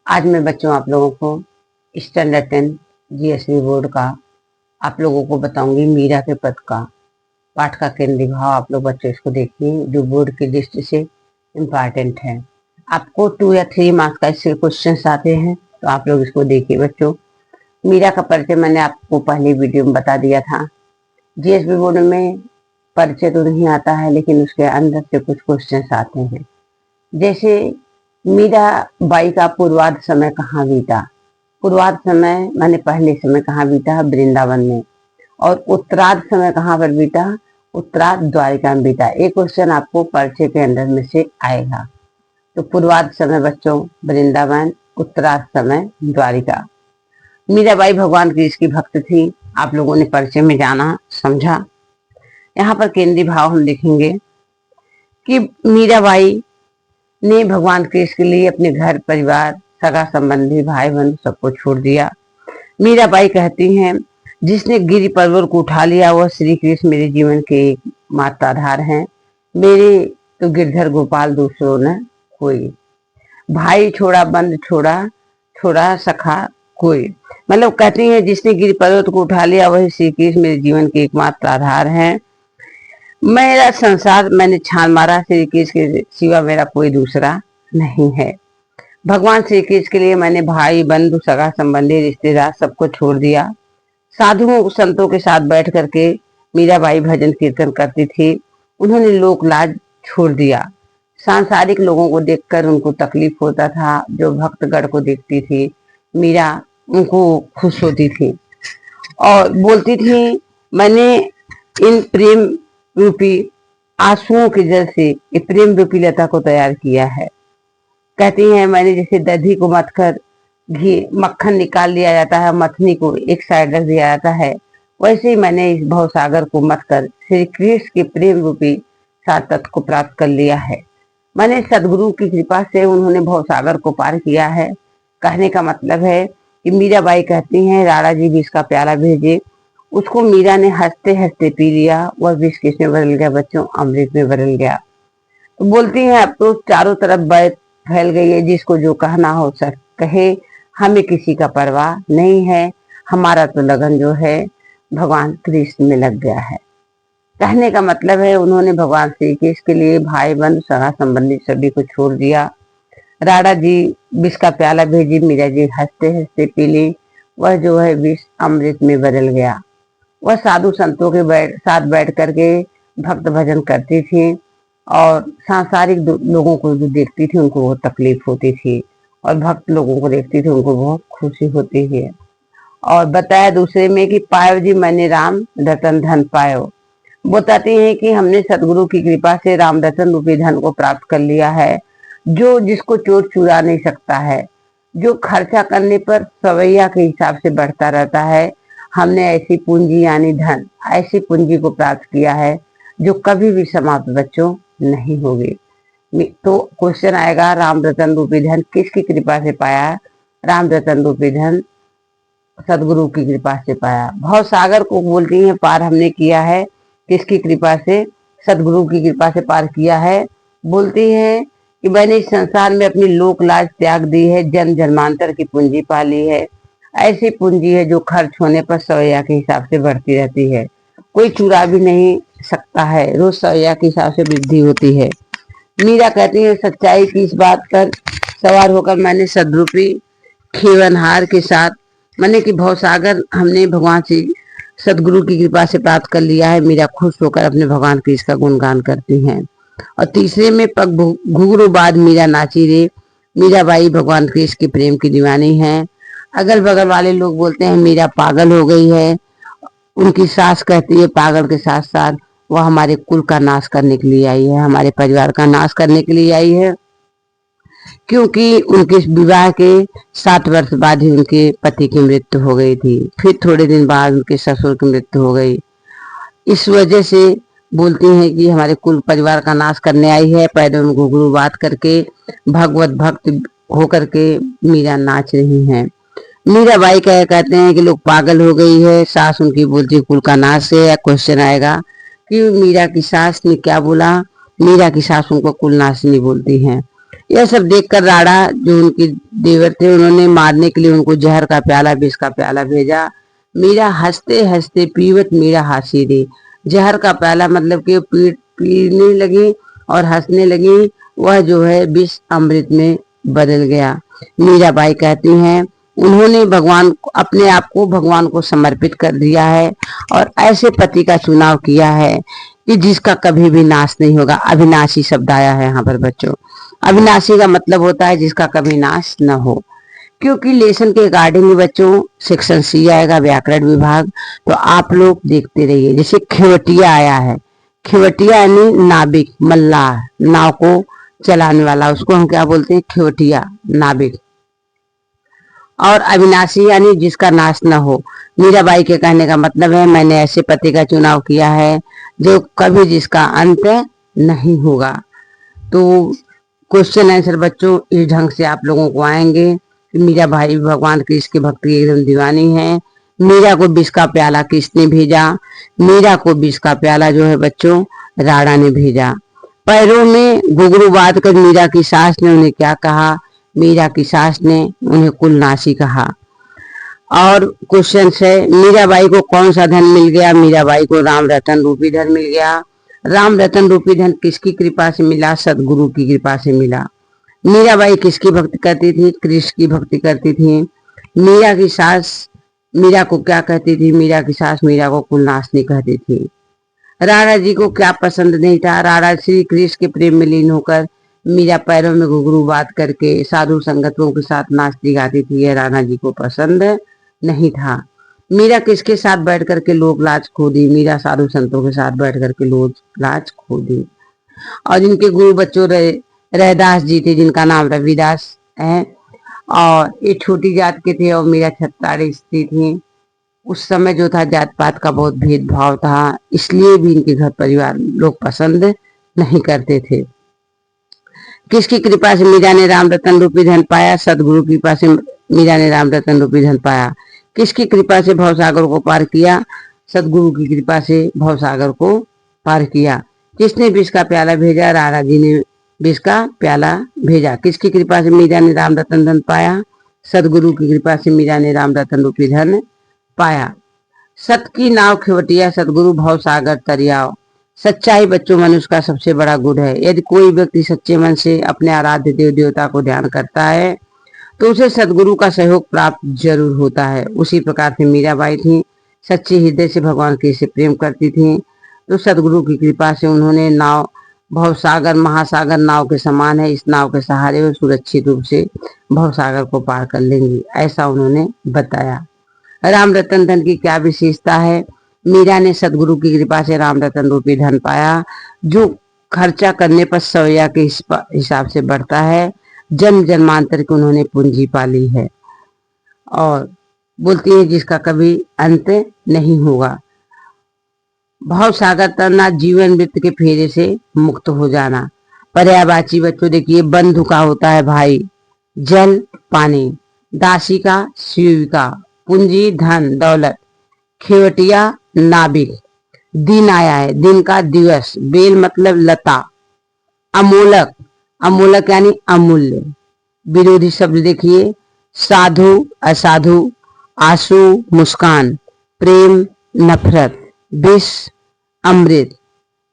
आज मैं बच्चों आप लोगों को स्टैंडर्ड 10 जीएसवी बोर्ड का आप लोगों को बताऊंगी मीरा के पद का पाठ का केंद्रीय भाव। आप लोग बच्चों इसको देखिए जो बोर्ड की दृष्टि से इम्पॉर्टेंट है। आपको 2 या 3 मार्क्स का इससे क्वेश्चन आते हैं तो आप लोग इसको देखिए बच्चों। मीरा का परिचय मैंने आपको पहले वीडियो में बता दिया था। जीएसवी बोर्ड में परिचय तो नहीं आता है लेकिन उसके अंदर से कुछ क्वेश्चन आते हैं। जैसे मीरा बाई का पूर्वार्ध समय कहाँ बीता। पूर्वार्ध समय माने पहले समय कहाँ बीता, वृंदावन में। और उत्तरार्ध समय कहाँ पर बीता, उत्तरार्ध द्वारिका में बीता। एक क्वेश्चन आपको परिचय के अंदर में से आएगा। तो पूर्वार्ध समय बच्चों वृंदावन, उत्तरार्ध समय द्वारिका। मीराबाई भगवान कृष्ण की भक्त थी। आप लोगों ने परिचय में जाना समझा। यहाँ पर केंद्रीय भाव हम देखेंगे कि मीराबाई ने भगवान कृष्ण के लिए अपने घर परिवार, सगा संबंधी, भाई बंधु सबको छोड़ दिया। मीराबाई कहती हैं, जिसने गिरि पर्वत को उठा लिया वह श्री कृष्ण मेरे जीवन के एकमात्र आधार हैं। मेरे तो गिरधर गोपाल दूसरों न कोई। भाई छोड़ा, बंद छोड़ा, छोड़ा सखा कोई। मतलब कहती हैं जिसने गिरि पर्वत को उठा लिया वही श्री कृष्ण मेरे जीवन के एकमात्र आधार हैं। मेरा संसार मैंने छान मारा, श्री कृष्ण के सिवा मेरा कोई दूसरा नहीं है। भगवान श्री कृष्ण के लिए मैंने भाई बंधु, सगा संबंधी, रिश्तेदार सबको छोड़ दिया। साधुओं संतों के साथ बैठ करके मीराबाई भजन कीर्तन करती थी। उन्होंने लोक लाज छोड़ दिया। सांसारिक लोगों को देखकर उनको तकलीफ होता था। जो भक्तगण को देखती थी मीरा उनको खुश होती थी और बोलती थी, मैंने इन प्रेम रूपी आंसुओं के जल से ये प्रेम रूपी लता को तैयार किया है। कहती हैं मैंने जैसे दधी को मथकर घी मक्खन निकाल लिया जाता है, मथनी को एक साइड रख दिया जाता है, वैसे ही मैंने इस भवसागर को मथकर श्री कृष्ण के प्रेम रूपी सातत को प्राप्त कर लिया है। मैंने सदगुरु की कृपा से उन्होंने भवसागर को पार किया है। कहने का मतलब है कि मीराबाई कहती हैं राणा जी विष का प्याला भेजे, उसको मीरा ने हंसते हंसते पी लिया। वह विष किस में बदल गया बच्चों, अमृत में बदल गया। तो बोलती हैं अब तो चारों तरफ बात फैल गई है, जिसको जो कहना हो सक कहे, हमें किसी का परवाह नहीं है। हमारा तो लगन जो है भगवान कृष्ण में लग गया है। कहने का मतलब है उन्होंने भगवान श्री कृष्ण के लिए भाई बंधु, सगा संबंधी सभी को छोड़ दिया। राणा जी विष का प्याला भेजी, मीरा जी हंसते हंसते पी ली। वह जो है विष अमृत में बदल गया। वह साधु संतों के साथ बैठ करके भक्त भजन करती थी और सांसारिक लोगों को जो देखती थी उनको बहुत तकलीफ होती थी और भक्त लोगों को देखती थी उनको बहुत खुशी होती है। और बताया दूसरे में कि पायो जी मैंने राम रतन धन पायो। बताती हैं कि हमने सदगुरु की कृपा से राम रतन रूपी धन को प्राप्त कर लिया है, जो जिसको चोर चुरा नहीं सकता है, जो खर्चा करने पर सवैया के हिसाब से बढ़ता रहता है। हमने ऐसी पूंजी यानी धन, ऐसी पूंजी को प्राप्त किया है जो कभी भी समाप्त बच्चों नहीं होगी। तो क्वेश्चन आएगा राम रतन रूपी धन किसकी कृपा से पाया। राम रतन रूपी धन सदगुरु की कृपा से पाया। भव सागर को बोलती हैं पार हमने किया है, किसकी कृपा से, सदगुरु की कृपा से पार किया है। बोलती हैं कि मैंने इस संसार में अपनी लोक लाज त्याग दी है, जन्म जन्मांतर की पूंजी पा ली है। ऐसी पूंजी है जो खर्च होने पर सवैया के हिसाब से बढ़ती रहती है, कोई चुरा भी नहीं सकता है, रोज सवैया के हिसाब से वृद्धि होती है। मीरा कहती है सच्चाई की इस बात पर सवार होकर मैंने सदरूपी खेवनहार के साथ मैंने कि भवसागर हमने भगवान से सदगुरु की कृपा से प्राप्त कर लिया है। मीरा खुश होकर अपने भगवान कृष्ण का गुणगान करती हैं। और तीसरे में पग घुघरू बाद मीरा नाची रे। मीराबाई भगवान कृष्ण के प्रेम की दीवानी है। अगल बगल वाले लोग बोलते हैं मीरा पागल हो गई है। उनकी सास कहती है पागल के साथ साथ वह हमारे कुल का नाश करने के लिए आई है, हमारे परिवार का नाश करने के लिए आई है, क्योंकि उनके विवाह के 7 वर्ष बाद ही उनके पति की मृत्यु हो गई थी। फिर थोड़े दिन बाद उनके ससुर की मृत्यु हो गई। इस वजह से बोलती हैं कि हमारे कुल परिवार का नाश करने आई है। पैदल घुघरू बात करके भगवत भक्त होकर के मीरा नाच रही हैं। मीराबाई कहते हैं कि लोग पागल हो गई है, सास उनकी बोलती है कुल का नाश है। क्वेश्चन आएगा कि मीरा की सास ने क्या बोला। मीरा की सास उनको कुल नाश नहीं बोलती हैं। यह सब देखकर राणा जो उनके देवर थे उन्होंने मारने के लिए उनको जहर का प्याला, विष का प्याला भेजा। मीरा हंसते हंसते पीवत मीरा हासी रे। जहर का प्याला मतलब कि पीने लगी और हंसने लगी। वह जो है विष अमृत में बदल गया। मीराबाई कहती हैं उन्होंने भगवान अपने आप को भगवान को समर्पित कर दिया है और ऐसे पति का चुनाव किया है कि जिसका कभी भी नाश नहीं होगा। अविनाशी शब्द आया है यहाँ पर बच्चों। अविनाशी का मतलब होता है जिसका कभी नाश न हो। क्योंकि लेसन के अकॉर्डिंग बच्चों सेक्शन सी आएगा व्याकरण विभाग, तो आप लोग देखते रहिए। जैसे खेवटिया आया है, खेवटिया यानी नाविक, मल्लाह, नाव को चलाने वाला, उसको हम क्या बोलते हैं? खेवटिया, नाविक। और अविनाशी यानी जिसका नाश न हो। मीराबाई के कहने का मतलब है मैंने ऐसे पति का चुनाव किया है जो कभी जिसका अंत नहीं होगा। तो क्वेश्चन आंसर बच्चों इस ढंग से आप लोगों को आएंगे कि मीराबाई भगवान कृष्ण की भक्ति एकदम दीवानी है। मीरा को विष का प्याला किसने भेजा? मीरा को विष का प्याला जो है बच्चों राणा ने भेजा। पैरों में घुंघरू बांध कर मीरा की सास ने उन्हें क्या कहा? मीरा की सास ने उन्हें कुलनाशी कहा। और क्वेश्चन है मीराबाई को कौन सा धन मिल गया? मीराबाई को राम रतन रूपी धन मिल गया। राम रतन रूपी धन किसकी कृपा से मिला? सदगुरु की कृपा से मिला। मीराबाई किसकी भक्ति करती थी? कृष्ण की भक्ति करती थी। मीरा की सास मीरा को क्या कहती थी? मीरा की सास मीरा को कुलनाशनी कहती थी। राणा जी को क्या पसंद नहीं था? राणा श्री कृष्ण के प्रेम में लीन होकर मीरा पैरों में घुंघरू बात करके साधु संगतों के साथ नाचती गाती थी, यह राणा जी को पसंद नहीं था। मीरा किसके साथ बैठ करके लोक लाज खो दी? मीरा साधु संतों के साथ बैठ करके लोक लाज खो दी। और जिनके गुरु बच्चों रैदास जी थे जिनका नाम रविदास है, और ये छोटी जात के थे और मीरा छत्ताड़ी स्त्री थी। उस समय जो था जात पात का बहुत भेदभाव था, इसलिए भी इनके घर परिवार लोग पसंद नहीं करते थे। किसकी कृपा से मीरा ने राम रतन रूपी धन पाया? सदगुरु की कृपा से मीरा ने राम रतन रूपी धन पाया। किसकी कृपा से भवसागर को पार किया? सदगुरु की कृपा से भवसागर को पार किया। किसने विष का प्याला भेजा? राणा जी ने विष का प्याला भेजा। किसकी कृपा से मीरा ने राम रतन धन पाया? सदगुरु की कृपा से मीरा ने राम रतन रूपी धन पाया। सत की नाव खेवटिया, सदगुरु भवसागर तरियाव। सच्चाई बच्चों मनुष्य का सबसे बड़ा गुण है। यदि कोई व्यक्ति सच्चे मन से अपने आराध्य देव देवता को ध्यान करता है तो उसे सदगुरु का सहयोग प्राप्त जरूर होता है। उसी प्रकार से मीराबाई थी, सच्चे हृदय से भगवान कृष्ण से प्रेम करती थी, तो सदगुरु की कृपा से उन्होंने नाव भवसागर महासागर नाव के समान है, इस नाव के सहारे वो सुरक्षित रूप से भवसागर को पार कर लेंगी, ऐसा उन्होंने बताया। राम रतन धन की क्या विशेषता है? मीरा ने सदगुरु की कृपा से राम रतन रूपी धन पाया जो खर्चा करने पर सवैया के हिसाब से बढ़ता है। जन्म जन्मांतर की उन्होंने पूंजी पाली है और बोलती है जिसका कभी अंत नहीं होगा। भाव सागर तरना, जीवन वृत्त के फेरे से मुक्त हो जाना। पर्यायवाची बच्चों देखिए, बंधु का होता है भाई, जल पानी, दासी का सेविका, पूंजी धन दौलत, खेवटिया नाबिक, दिन आया है, दिन का दिवस, बेल मतलब लता, अमोलक, अमोलक यानी अमूल्य। विरोधी शब्द देखिए, साधु असाधु, आंसू मुस्कान, प्रेम नफरत, विष अमृत,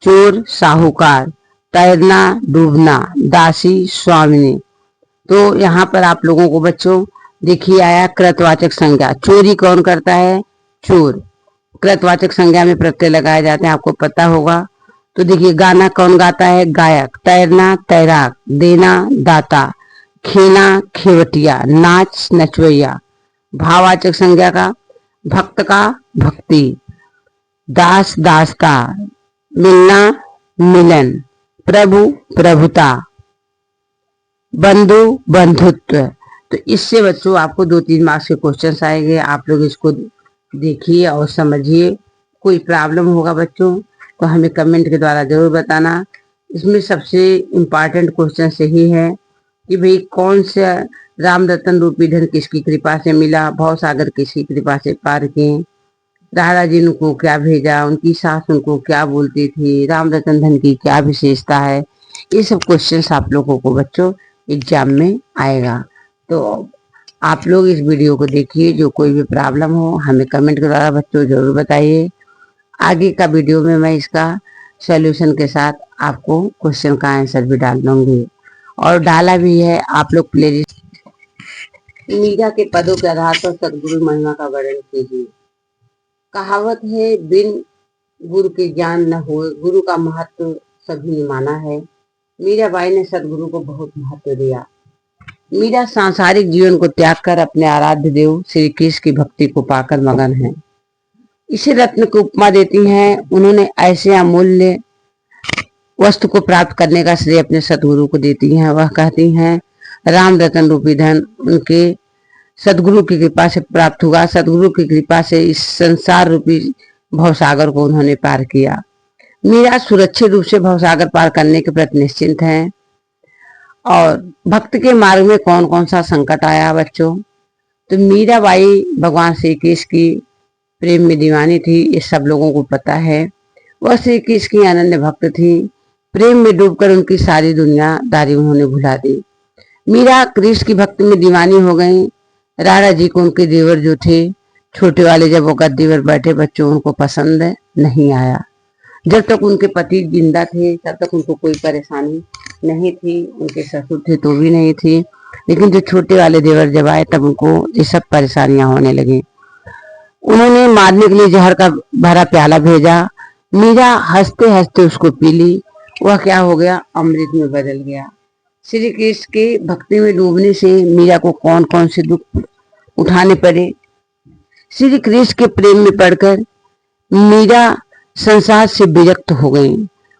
चोर साहूकार, तैरना डूबना, दासी स्वामिनी। तो यहाँ पर आप लोगों को बच्चों देखिए आया कृतवाचक संज्ञा। चोरी कौन करता है? चोर। कृतवाचक संज्ञा में प्रत्यय लगाए जाते हैं, आपको पता होगा। तो देखिए गाना कौन गाता है? गायक। तैरना तैराक, देना दाता, खेना खेवटिया, नाच नचवैया। भाववाचक संज्ञा का भक्त का भक्ति, दास दासता, मिलना मिलन, प्रभु प्रभुता, बंधु बंधुत्व। तो इससे बच्चों आपको 2-3 मार्क्स के क्वेश्चंस आएंगे, आप लोग इसको देखिए और समझिए। कोई प्रॉब्लम होगा बच्चों तो हमें कमेंट के द्वारा जरूर बताना। इसमें सबसे इम्पॉर्टेंट क्वेश्चन यही है कि भाई कौन सा राम रतन रूपी धन किसकी कृपा से मिला, भवसागर किसकी कृपा से पार किए, राणा जी उनको क्या भेजा, उनकी सास उनको क्या बोलती थी, राम रतन धन की क्या विशेषता है, ये सब क्वेश्चंस आप लोगों को बच्चों एग्जाम में आएगा। तो आप लोग इस वीडियो को देखिए, जो कोई भी प्रॉब्लम हो हमें कमेंट के द्वारा बच्चों जरूर बताइए। आगे का वीडियो में मैं इसका सॉल्यूशन के साथ आपको क्वेश्चन का आंसर भी डाल दूंगी, और डाला भी है। आप लोग प्लेलिस्ट मीरा के पदों के आधार पर सदगुरु महिमा का वर्णन कीजिए। कहावत है, बिन गुरु के ज्ञान न हो, गुरु का महत्व सभी ने माना है। मीराबाई ने सदगुरु को बहुत महत्व दिया। मीरा सांसारिक जीवन को त्याग कर अपने आराध्य देव श्री कृष्ण की भक्ति को पाकर मगन है। इसे रत्न की उपमा देती हैं। उन्होंने ऐसे अमूल्य वस्तु को प्राप्त करने का श्रेय अपने सदगुरु को देती हैं। वह कहती हैं, राम रतन रूपी धन उनके सदगुरु की कृपा से प्राप्त हुआ। सदगुरु की कृपा से इस संसार रूपी भवसागर को उन्होंने पार किया। मीरा सुरक्षित रूप से भवसागर पार करने के प्रति निश्चिंत हैं। और भक्त के मार्ग में कौन कौन सा संकट आया बच्चों, तो मीराबाई भगवान श्री कृष्ण की प्रेम में दीवानी थी, ये सब लोगों को पता है। वह श्री कृष्ण की अनन्य भक्त थी। प्रेम में डूबकर उनकी सारी दुनियादारी उन्होंने भुला दी। मीरा कृष्ण की भक्ति में दीवानी हो गई। राधा जी को उनके देवर जो थे छोटे वाले, जब वो गद्दी पर बैठे बच्चों, उनको पसंद नहीं आया। जब तक उनके पति जिंदा थे तब तक उनको कोई परेशानी नहीं थी, उनके ससुर थे तो भी नहीं थी, लेकिन जो छोटे वाले देवर जब आए तब उनको ये सब परेशानियां होने लगी। उन्होंने मारने के लिए जहर का भरा प्याला भेजा। मीरा हंसते हंसते उसको पी ली। वह क्या हो गया, अमृत में बदल गया। श्री कृष्ण के भक्ति में डूबने से मीरा को कौन कौन से दुख उठाने पड़े। श्री कृष्ण के प्रेम में पड़कर मीरा संसार से विरक्त हो गई।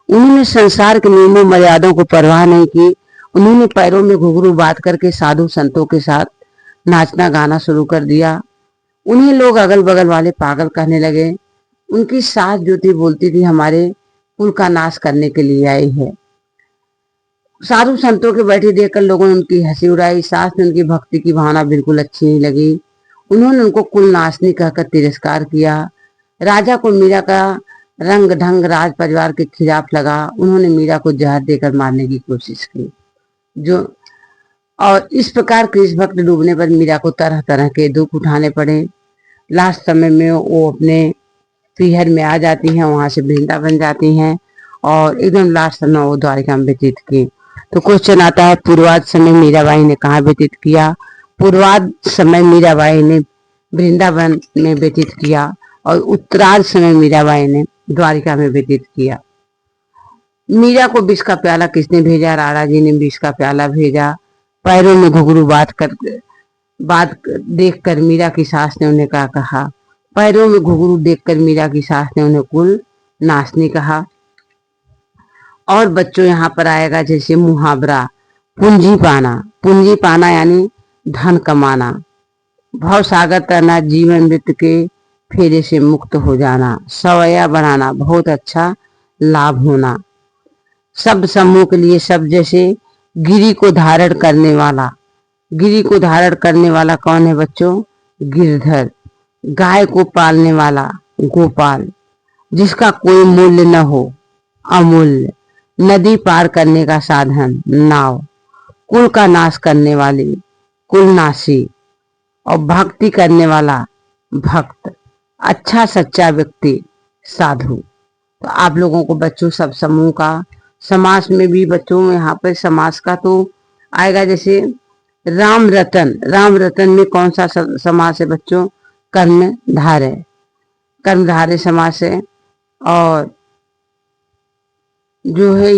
उन्होंने संसार के नियमों मर्यादों को परवाह नहीं की। उन्होंने पैरों में घुंघरू बांध करके साधु संतों के साथ नाचना गाना शुरू कर दिया। उन्हें लोग अगल बगल वाले पागल कहने लगे। उनकी सास जो थी बोलती थी, हमारे कुल का नाश करने के लिए आई है। साधु संतों के बैठे देखकर लोगों ने उनकी हंसी उड़ाई। सास ने उनकी भक्ति की भावना बिल्कुल अच्छी नहीं लगी। उन्होंने उनको कुल नाशनी कहकर तिरस्कार किया। राजा को मीरा का रंग ढंग राज परिवार के खिलाफ लगा। उन्होंने मीरा को जहर देकर मारने की कोशिश की। और इस प्रकार कृष्ण भक्त डूबने पर मीरा को तरह तरह के दुख उठाने पड़े। लास्ट समय में वो अपने पीहर में आ जाती हैं, वहां से वृंदावन जाती हैं, और एकदम लास्ट समय वो द्वारिका में व्यतीत की। तो क्वेश्चन आता है, पूर्वाध समय मीराबाई ने कहाँ व्यतीत किया। पूर्वाध समय मीराबाई ने वृंदावन में व्यतीत किया, और उत्तरार्ध समय मीराबाई ने द्वारिका में व्यतीत किया। मीरा को विष का प्याला किसने भेजा, राधा जी ने विष का प्याला भेजा। पैरों में घुंघरू बात देखकर मीरा की सास ने उन्हें क्या कहा। पैरों में घुंघरू देखकर मीरा की सास ने उन्हें कुल नाशनी कहा। और बच्चों यहाँ पर आएगा जैसे मुहावरा, पूंजी पाना। पूंजी पाना यानी धन कमाना। भव सागर तरना, जीवन मृत्यु के फेरे से मुक्त हो जाना। सवैया बनाना, बहुत अच्छा लाभ होना। सब समूह के लिए सब, जैसे गिरी को धारण करने वाला। गिरी को धारण करने वाला कौन है बच्चों, गिरधर। गाय को पालने वाला गोपाल। जिसका कोई मूल्य न हो, अमूल्य। नदी पार करने का साधन, नाव। कुल का नाश करने वाली, कुलनाशी। और भक्ति करने वाला, भक्त। अच्छा सच्चा व्यक्ति, साधु। तो आप लोगों को बच्चों सब समूह का, समास में भी बच्चों यहाँ पर समास का तो आएगा जैसे राम रतन। राम रतन में कौन सा समास है बच्चों, कर्मधारय। कर्मधारय समास है। और जो है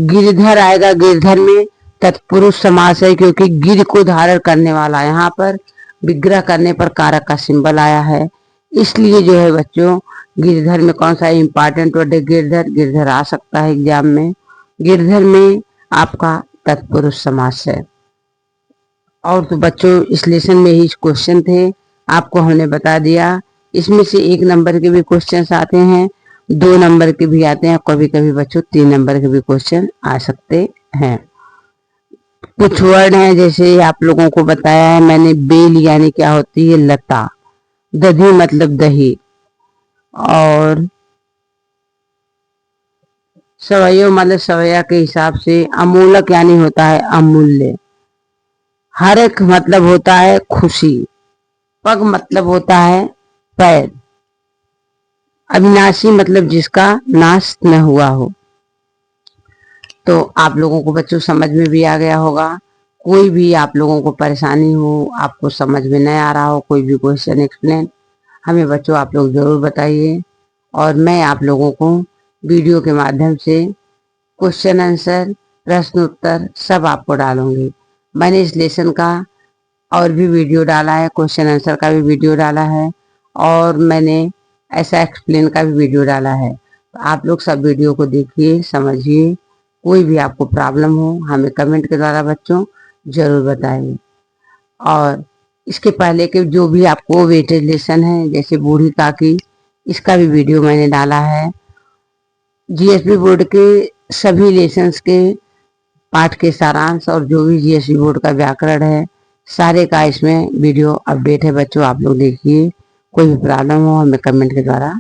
गिरधर आएगा, गिरधर में तत्पुरुष समास है, क्योंकि गिर को धारण करने वाला, यहाँ पर विग्रह करने पर कारक का सिंबल आया है, इसलिए जो है बच्चों गिरधर में कौन सा इंपॉर्टेंट वर्ड है, गिरधर। गिरधर आ सकता है एग्जाम में। गिरधर में आपका तत्पुरुष समास है। और तो बच्चों इस लेसन में ही क्वेश्चन थे, आपको हमने बता दिया। इसमें से 1 नंबर के भी क्वेश्चंस आते हैं, 2 नंबर के भी आते हैं, कभी कभी बच्चों 3 नंबर के भी क्वेश्चन आ सकते हैं। कुछ वर्ड हैं जैसे आप लोगों को बताया है मैंने, बेल यानी क्या होती है, लता। दधी मतलब दही। और सवैयो मतलब सवैया के हिसाब से, अमूलक यानी होता है अमूल्य, हर एक मतलब होता है खुशी, पग मतलब होता है पैर, अविनाशी मतलब जिसका नाश न हुआ हो। तो आप लोगों को बच्चों समझ में भी आ गया होगा। कोई भी आप लोगों को परेशानी हो, आपको समझ में नहीं आ रहा हो, कोई भी क्वेश्चन एक्सप्लेन, हमें बच्चों आप लोग जरूर बताइए, और मैं आप लोगों को वीडियो के माध्यम से क्वेश्चन आंसर, प्रश्न उत्तर सब आपको डालूंगी। मैंने इस लेसन का और भी वीडियो डाला है, क्वेश्चन आंसर का भी वीडियो डाला है, और मैंने ऐसा एक्सप्लेन का भी वीडियो डाला है। तो आप लोग सब वीडियो को देखिए, समझिए। कोई भी आपको प्रॉब्लम हो हमें कमेंट के द्वारा बच्चों जरूर बताइए। और इसके पहले के जो भी आपको वेटेज लेसन है, जैसे बूढ़ी काकी, इसका भी वीडियो मैंने डाला है। जीएसबी बोर्ड के सभी लेसन्स के पाठ के सारांश और जो भी जीएसबी बोर्ड का व्याकरण है, सारे का इसमें वीडियो अपडेट है बच्चों, आप लोग देखिए। कोई भी प्रॉब्लम हो हमें कमेंट के द्वारा